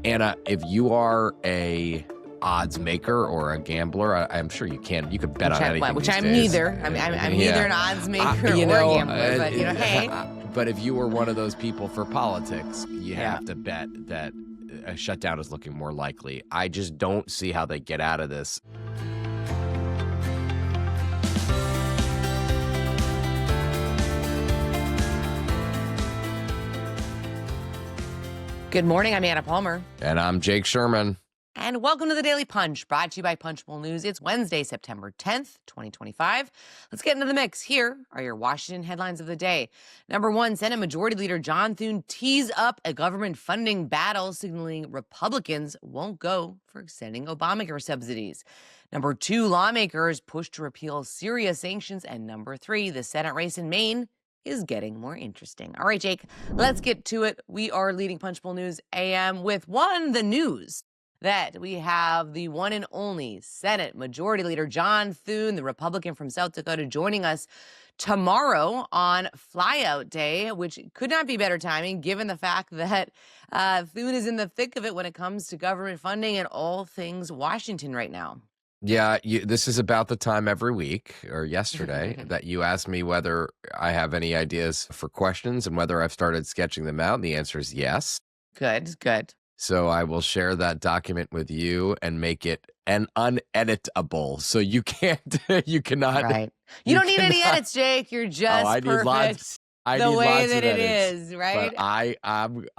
Anna, if you are a odds maker or a gambler, I'm sure you could bet on anything Which these I'm days. neither. I'm neither an odds maker or a gambler, but hey. But if you were one of those people for politics, you Yeah. have to bet that a shutdown is looking more likely. I just don't see how they get out of this. Good morning. I'm Anna Palmer. And I'm Jake Sherman. And welcome to the Daily Punch, brought to you by Punchbowl News. It's Wednesday, September 10th, 2025. Let's get into the mix. Here are your Washington headlines of the day. Number one, Senate Majority Leader John Thune tees up a government funding battle, signaling Republicans won't go for extending Obamacare subsidies. Number two, lawmakers push to repeal Syria sanctions. And number three, the Senate race in Maine is getting more interesting. All right, Jake, let's get to it. We are leading Punchbowl News AM with the news that we have the one and only Senate Majority Leader John Thune, the Republican from South Dakota, joining us tomorrow on Flyout Day, which could not be better timing given the fact that Thune is in the thick of it when it comes to government funding and all things Washington right now. Yeah, this is about the time every week, or yesterday, that you ask me whether I have any ideas for questions and whether I've started sketching them out. And the answer is yes. Good. So I will share that document with you and make it uneditable. So you cannot. Right. You don't need any edits, Jake. You're just perfect. The way that it is, right? But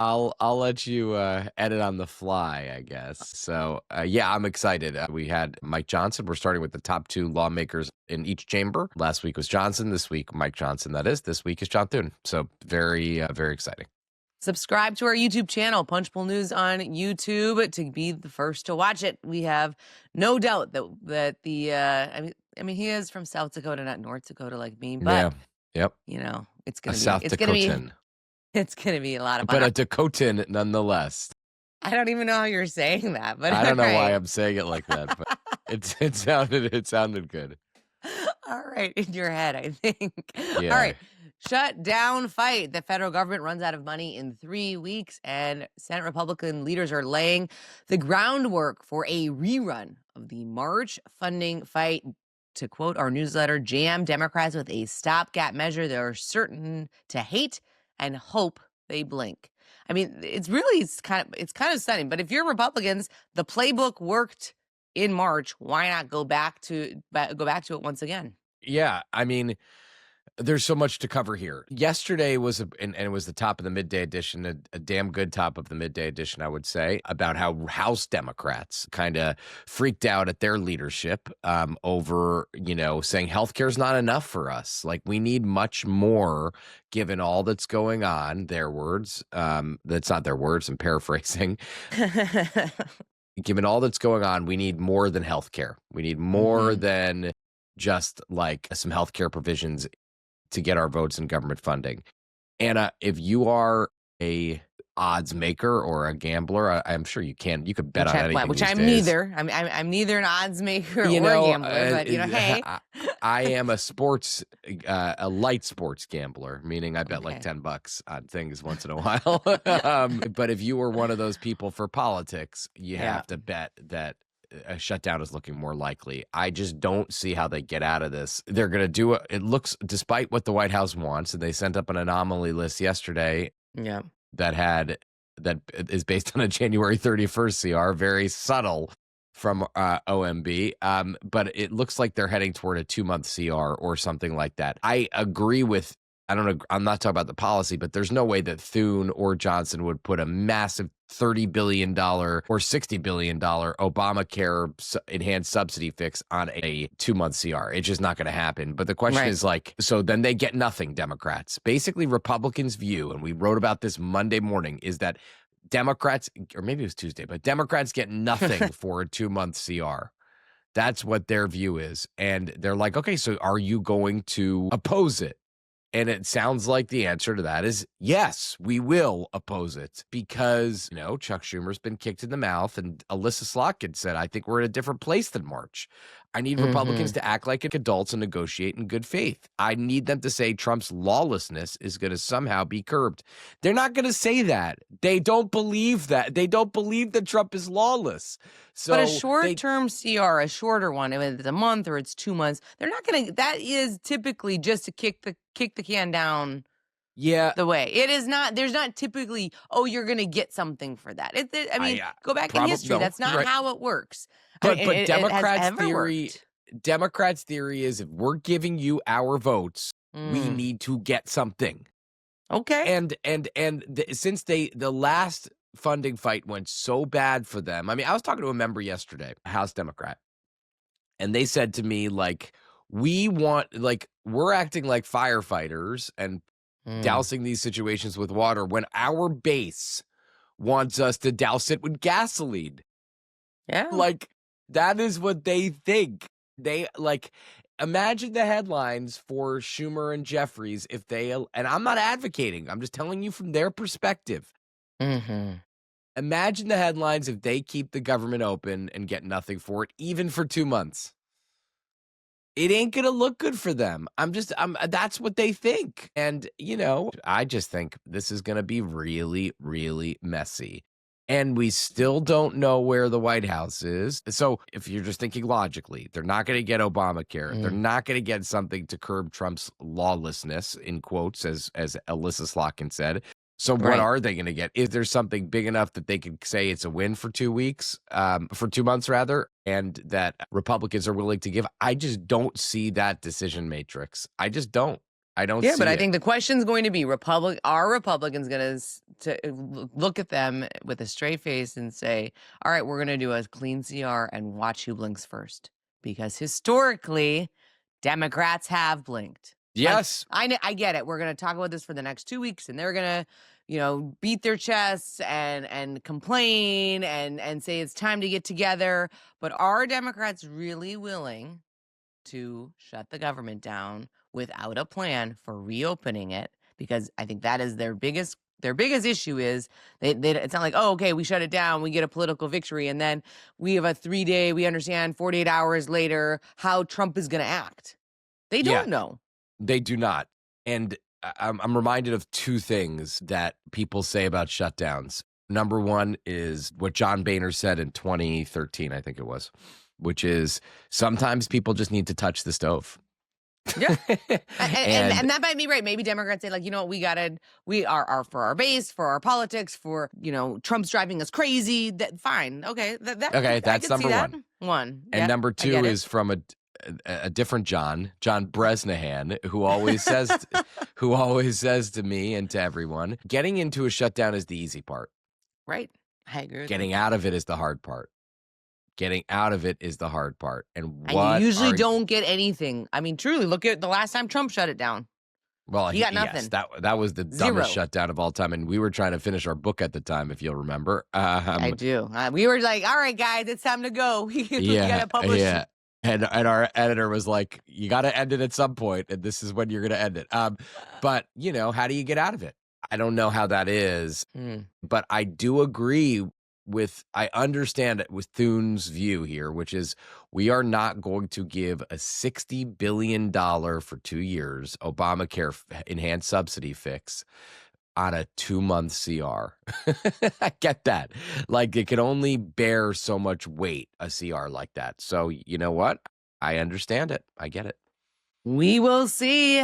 I'll let you edit on the fly, I guess. So yeah, I'm excited. We had Mike Johnson. We're starting with the top two lawmakers in each chamber. Last week was Johnson. This week, Mike Johnson. That is. This week is John Thune. So very exciting. Subscribe to our YouTube channel, Punchbowl News on YouTube, to be the first to watch it. We have no doubt that the I mean he is from South Dakota, not North Dakota like me, but yeah. Yep. You know, it's gonna be a lot of fun. But a Dakotan nonetheless. I don't even know how you're saying that, but I don't know why I'm saying it like that, but it sounded good. All right, in your head, I think. Yeah. All right. Shutdown fight. The federal government runs out of money in 3 weeks, and Senate Republican leaders are laying the groundwork for a rerun of the March funding fight. To quote our newsletter, jam Democrats with a stopgap measure they're certain to hate and hope they blink. I mean, it's kind of stunning. But if you're Republicans, the playbook worked in March. Why not go back to it once again? Yeah, I mean, there's so much to cover here. Yesterday was and it was the top of the midday edition, a damn good top of the midday edition, I would say, about how House Democrats kind of freaked out at their leadership over, saying healthcare is not enough for us. Like, we need much more given all that's going on. Their words. That's not their words. I'm paraphrasing. Given all that's going on, we need more than healthcare. We need more than just like some healthcare provisions to get our votes in government funding. Anna, if you are a odds maker or a gambler, I'm sure you could bet on anything. Which these I'm days. neither. I'm neither an odds maker or a gambler, but hey. I am a light sports gambler, meaning I bet like $10 on things once in a while. But if you were one of those people for politics, you have to bet that a shutdown is looking more likely. I just don't see how they get out of this. They're going to do it. It looks, despite what the White House wants, and they sent up an anomaly list yesterday. Yeah. That is based on a January 31st CR, very subtle from OMB. But it looks like they're heading toward a 2-month CR or something like that. I agree with, I don't know, I'm not talking about the policy, but there's no way that Thune or Johnson would put a massive $30 billion or $60 billion Obamacare enhanced subsidy fix on a 2-month CR. It's just not going to happen. But the question is so then they get nothing, Democrats. Basically, Republicans' view, and we wrote about this Monday morning, is that Democrats, or maybe it was Tuesday, but Democrats get nothing for a 2-month CR. That's what their view is. And they're like, okay, so are you going to oppose it? And it sounds like the answer to that is yes, we will oppose it because, Chuck Schumer's been kicked in the mouth and Alyssa Slotkin said, I think we're in a different place than March. I need Republicans to act like adults and negotiate in good faith. I need them to say Trump's lawlessness is going to somehow be curbed. They're not going to say that. They don't believe that. They don't believe that Trump is lawless. So but a short-term CR, a shorter one, whether it's a month or it's 2 months, they're not going to. That is typically just to kick the can down. Yeah, the way it is not. There's not typically. Oh, you're going to get something for that. I mean, go back in history. That's not how it works. But Democrats' theory is if we're giving you our votes, we need to get something. Okay. Since the last funding fight went so bad for them, I mean, I was talking to a member yesterday, House Democrat, and they said to me, like, we're acting like firefighters and dousing these situations with water when our base wants us to douse it with gasoline. Yeah. Like, that is what they think. They imagine the headlines for Schumer and Jeffries if they, and I'm not advocating, I'm just telling you from their perspective. Imagine the headlines if they keep the government open and get nothing for it, even for 2 months. It ain't going to look good for them. That's what they think. And, I just think this is going to be really, really messy. And we still don't know where the White House is. So if you're just thinking logically, they're not going to get Obamacare. They're not going to get something to curb Trump's lawlessness, in quotes, as Alyssa Slotkin said. So what are they going to get? Is there something big enough that they could say it's a win for 2 weeks, for 2 months rather, and that Republicans are willing to give? I just don't see that decision matrix. I just don't. I don't. Yeah, but I think the question's going to be: are Republicans going to look at them with a straight face and say, "All right, we're going to do a clean CR and watch who blinks first"? Because historically, Democrats have blinked. Yes, I get it. We're going to talk about this for the next 2 weeks, and they're going to, beat their chests and complain and say it's time to get together. But are Democrats really willing to shut the government down without a plan for reopening it? Because I think that is their biggest issue is it's not like, oh, okay, we shut it down, we get a political victory, and then we have a 3-day, we understand 48 hours later how Trump is going to act. They don't know. They do not. And I'm reminded of 2 things that people say about shutdowns. Number one is what John Boehner said in 2013, I think it was, which is sometimes people just need to touch the stove. Yeah. and that might be right. Maybe Democrats say, like, you know what, we are for our base, for our politics, for, Trump's driving us crazy. Fine. Okay. That's number one. And number 2 is from a different John Bresnahan, who always says to me and to everyone, getting into a shutdown is the easy part. Right. I agree with Getting out of it is the hard part. Getting out of it is the hard part. And you usually don't get anything. I mean, truly, look at the last time Trump shut it down. Well, he got nothing. Yes, that was the dumbest shutdown of all time. And we were trying to finish our book at the time, if you'll remember. I do. We were like, all right, guys, it's time to go. We got to publish. Yeah. And our editor was like, you got to end it at some point, and this is when you're going to end it. But, how do you get out of it? I don't know how that is. But I do agree I understand it with Thune's view here, which is we are not going to give a $60 billion for 2 years Obamacare enhanced subsidy fix on a 2-month CR. I get that. Like, it can only bear so much weight, a CR like that. So, you know what? I understand it. I get it. We will see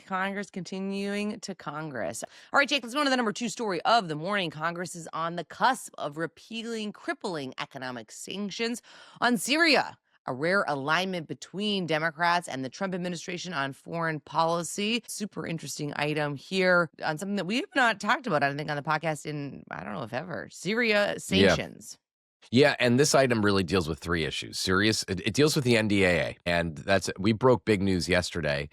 Congress continuing to Congress. All right, Jake, let's go to the number 2 story of the morning. Congress is on the cusp of repealing crippling economic sanctions on Syria. A rare alignment between Democrats and the Trump administration on foreign policy. Super interesting item here on something that we have not talked about, I think, on the podcast in, I don't know if ever, Syria sanctions. Yeah, and this item really deals with 3 issues. It deals with the NDAA, and we broke big news yesterday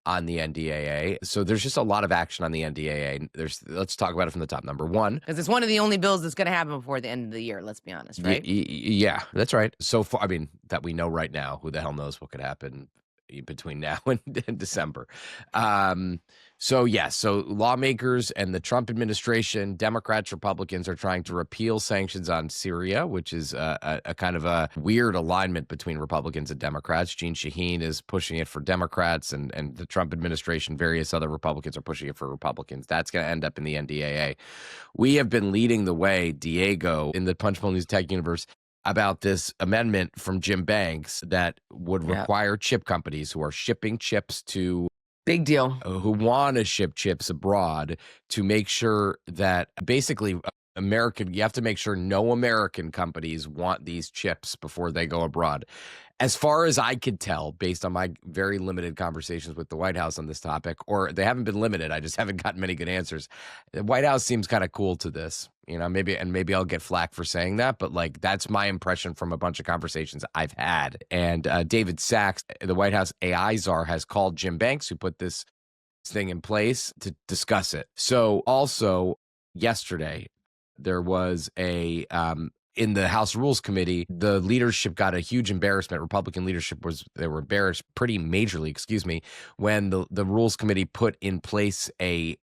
on the NDAA. So there's just a lot of action on the NDAA. Let's talk about it from the top. Number 1, because it's one of the only bills that's going to happen before the end of the year. Let's be honest, right? Yeah, that's right. So far, I mean, that we know right now. Who the hell knows what could happen between now and December. So lawmakers and the Trump administration, Democrats, Republicans, are trying to repeal sanctions on Syria, which is a kind of a weird alignment between Republicans and Democrats. Jeanne Shaheen is pushing it for Democrats, and the Trump administration, various other Republicans are pushing it for Republicans. That's going to end up in the NDAA. We have been leading the way, Diego, in the Punchbowl News Tech universe, about this amendment from Jim Banks that would require chip companies who are shipping chips to big deal, who want to ship chips abroad, to make sure that basically you have to make sure no American companies want these chips before they go abroad. As far as I could tell, based on my very limited conversations with the White House on this topic, or they haven't been limited, I just haven't gotten many good answers. The White House seems kind of cool to this, maybe I'll get flack for saying that, but like that's my impression from a bunch of conversations I've had. And David Sachs, the White House AI czar, has called Jim Banks, who put this thing in place, to discuss it. So also yesterday, there was in the House Rules Committee, the leadership got a huge embarrassment. Republican leadership they were embarrassed pretty majorly, when the Rules Committee put in place a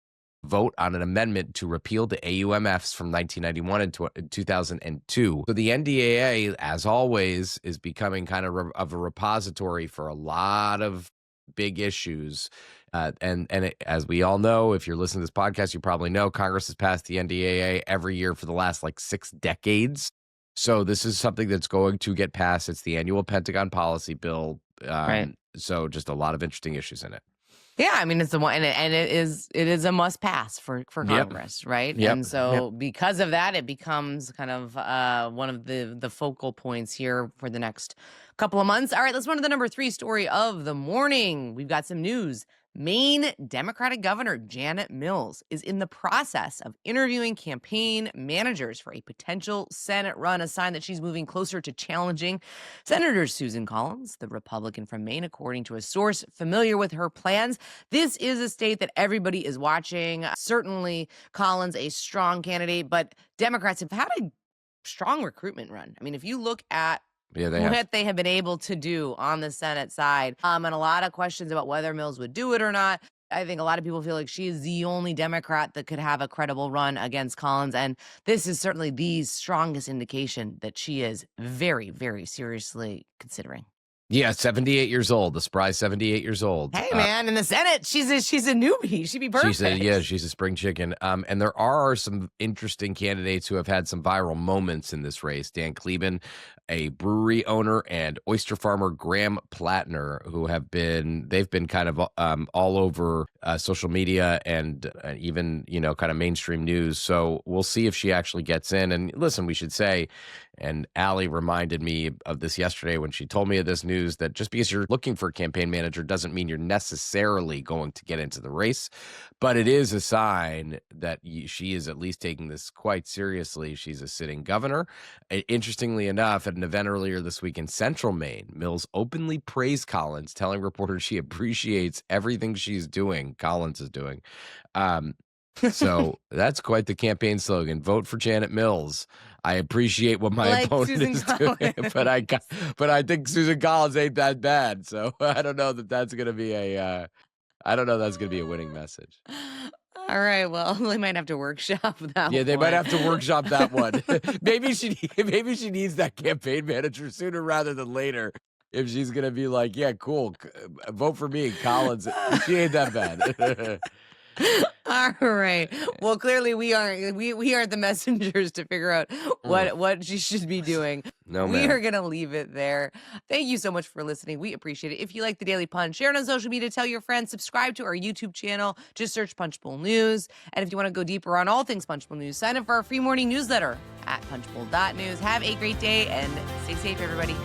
vote on an amendment to repeal the AUMFs from 1991 and 2002. So the NDAA, as always, is becoming kind of a repository for a lot of big issues. As we all know, if you're listening to this podcast, you probably know Congress has passed the NDAA every year for the last 6 decades. So this is something that's going to get passed. It's the annual Pentagon policy bill. Right. So just a lot of interesting issues in it. Yeah, I mean, it's the one, and it is a must pass for Congress, right? Yep. And so because of that, it becomes kind of one of the focal points here for the next couple of months. All right, let's run to the number 3 story of the morning. We've got some news. Maine Democratic Governor Janet Mills is in the process of interviewing campaign managers for a potential Senate run, a sign that she's moving closer to challenging Senator Susan Collins, the Republican from Maine, according to a source familiar with her plans. This is a state that everybody is watching. Certainly Collins, a strong candidate, but Democrats have had a strong recruitment run. I mean, if you look at what they have been able to do on the Senate side, and a lot of questions about whether Mills would do it or not. I think a lot of people feel like she is the only Democrat that could have a credible run against Collins. And this is certainly the strongest indication that she is very, very seriously considering. Yeah, 78 years old, a spry 78 years old. Hey, man, in the Senate, she's a newbie. She'd be perfect. She's a spring chicken. And there are some interesting candidates who have had some viral moments in this race. Dan Kleben, a brewery owner, and oyster farmer Graham Plattner, who they've been kind of all over social media and even, kind of mainstream news. So we'll see if she actually gets in. And listen, we should say, and Allie reminded me of this yesterday when she told me of this news, that just because you're looking for a campaign manager doesn't mean you're necessarily going to get into the race. But it is a sign that she is at least taking this quite seriously. She's a sitting governor. Interestingly enough, at an event earlier this week in Central Maine, Mills openly praised Collins, telling reporters she appreciates everything Collins is doing. So that's quite the campaign slogan. Vote for Janet Mills. I appreciate what my opponent is doing, but I think Susan Collins ain't that bad. So I don't know that's going to be a winning message. All right, well, they might have to workshop that. Yeah, they might have to workshop that one. Maybe she needs that campaign manager sooner rather than later. If she's going to be like, yeah, cool, vote for me, Collins. She ain't that bad. All right. Well, clearly we aren't the messengers to figure out what she should be doing. No, we are gonna leave it there. Thank you so much for listening. We appreciate it. If you like the Daily Punch, share it on social media, tell your friends, subscribe to our YouTube channel. Just search Punchbowl News. And if you want to go deeper on all things Punchbowl News, sign up for our free morning newsletter at punchbowl.news. Have a great day and stay safe, everybody.